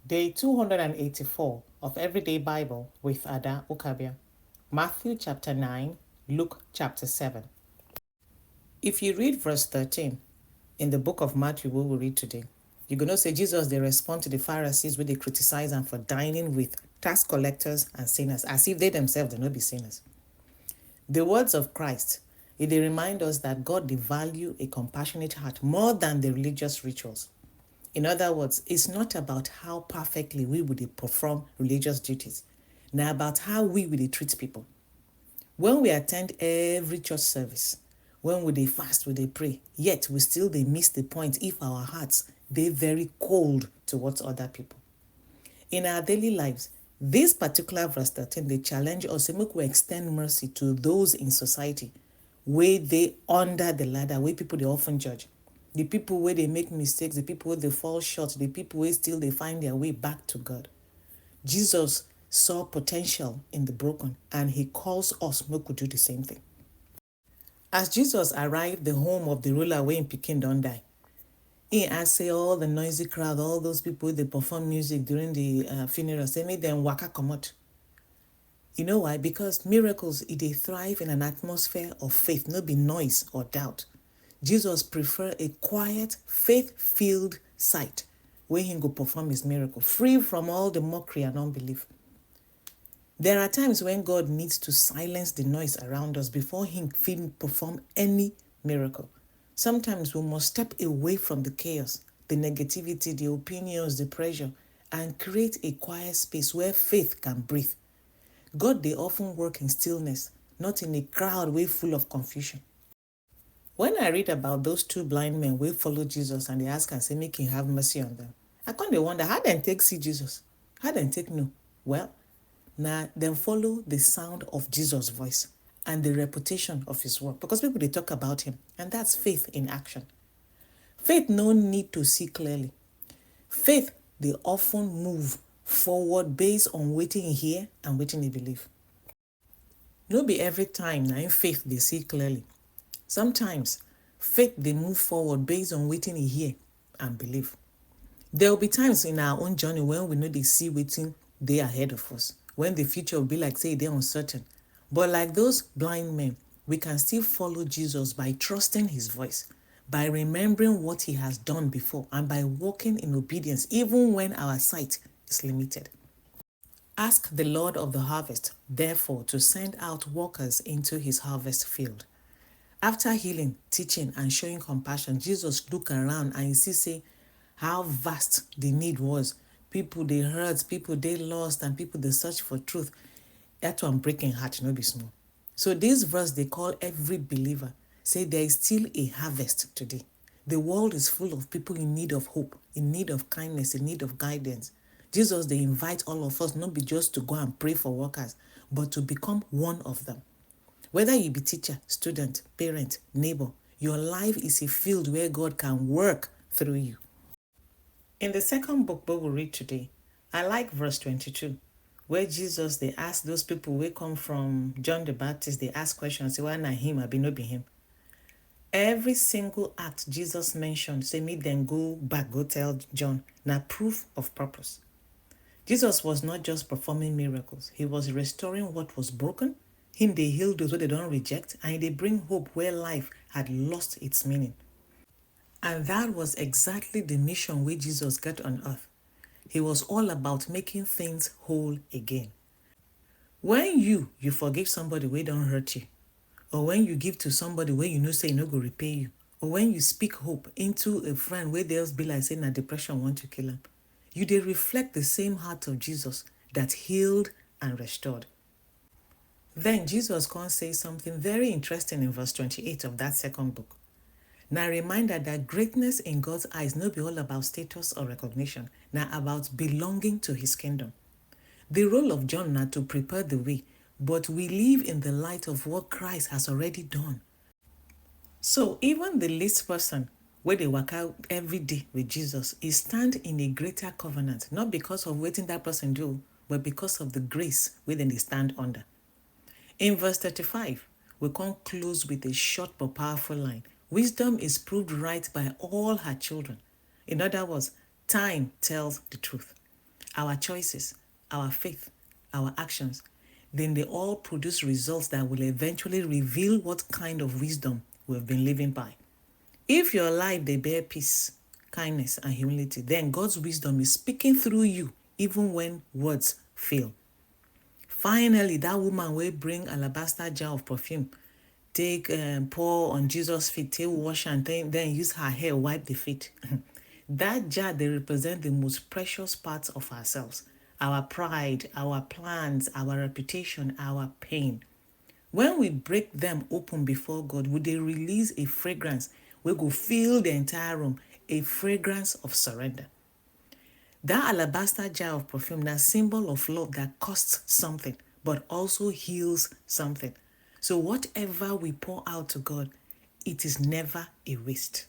Day 284 of Everyday Bible with Ada Ukabia. Matthew chapter 9, Luke chapter 7. If you read verse 13 in the book of Matthew, we will read today, you're going to say Jesus, they respond to the Pharisees when they criticize them for dining with tax collectors and sinners, as if they themselves do not be sinners. The words of Christ, they remind us that God they value a compassionate heart more than the religious rituals. In other words, it's not about how perfectly we would perform religious duties, now about how we would treat people. When we attend every church service, when we they fast, we they pray, yet we still they miss the point if our hearts they very cold towards other people. In our daily lives, this particular verse 13 they challenge us to make we extend mercy to those in society where they under the ladder, where people they often judge. The people where they make mistakes, the people where they fall short, the people where still they find their way back to God. Jesus saw potential in the broken and he calls us make we do the same thing. As Jesus arrived the home of the ruler where Pidgin don't die, he say all the noisy crowd, all those people they perform music during the funeral, they made them waka comot. You know why? Because miracles, they thrive in an atmosphere of faith, not be noise or doubt. Jesus prefer a quiet, faith-filled site where he go perform his miracle, free from all the mockery and unbelief. There are times when God needs to silence the noise around us before he can perform any miracle. Sometimes we must step away from the chaos, the negativity, the opinions, the pressure, and create a quiet space where faith can breathe. God, they often work in stillness, not in a crowd way full of confusion. When I read about those two blind men who follow Jesus and they ask and say, make him have mercy on them, I kind of wonder, how them take see Jesus? How them take no? Well, now them follow the sound of Jesus' voice and the reputation of his work, because people, they talk about him, and that's faith in action. Faith no need to see clearly. Faith, they often move forward based on waiting in hear and waiting in believe. No be every time now in faith they see clearly. Sometimes faith they move forward based on waiting in hear and believe. There will be times in our own journey when we know they see waiting they ahead of us, when the future will be like say they're uncertain. But like those blind men, we can still follow Jesus by trusting his voice, by remembering what he has done before, and by walking in obedience even when our sight is limited. Ask the Lord of the harvest, therefore, to send out workers into his harvest field. After healing, teaching, and showing compassion, Jesus looked around and he see how vast the need was. People they hurt, people they lost, and people they search for truth. That one breaking heart, no be small. So this verse they call every believer, say there is still a harvest today. The world is full of people in need of hope, in need of kindness, in need of guidance. Jesus, they invite all of us not be just to go and pray for workers, but to become one of them. Whether you be teacher, student, parent, neighbor, your life is a field where God can work through you. In the second book we will read today, I like verse 22, where Jesus, they ask those people who come from John the Baptist, they ask questions, say, why not him, I be no be him. Every single act Jesus mentioned, say, me then go back, go tell John, now proof of purpose. Jesus was not just performing miracles, he was restoring what was broken. Him, they heal those who they don't reject, and they bring hope where life had lost its meaning. And that was exactly the mission where Jesus got on earth. He was all about making things whole again. When you forgive somebody where don't hurt you, or when you give to somebody where you know say no go repay you, or when you speak hope into a friend where they'll be like saying that depression want to kill him, you they reflect the same heart of Jesus that healed and restored. Then Jesus can say something very interesting in verse 28 of that second book. Now, a reminder that greatness in God's eyes not be all about status or recognition, now about belonging to his kingdom. The role of John now to prepare the way, but we live in the light of what Christ has already done. So even the least person where they work out every day with Jesus is stand in a greater covenant, not because of what that person do, but because of the grace within they stand under. In verse 35, we come close with a short but powerful line. Wisdom is proved right by all her children. In other words, time tells the truth. our choices, our faith, our actions, then they all produce results that will eventually reveal what kind of wisdom we have been living by. If your life they bear peace, kindness, and humility, then God's wisdom is speaking through you, even when words fail. Finally, that woman will bring alabaster jar of perfume, take pour on Jesus' feet, take wash and then use her hair wipe the feet. That jar, they represent the most precious parts of ourselves, our pride, our plans, our reputation, our pain. When we break them open before God, would they release a fragrance? We go fill the entire room, a fragrance of surrender. That alabaster jar of perfume, that symbol of love that costs something, but also heals something. So whatever we pour out to God, it is never a waste.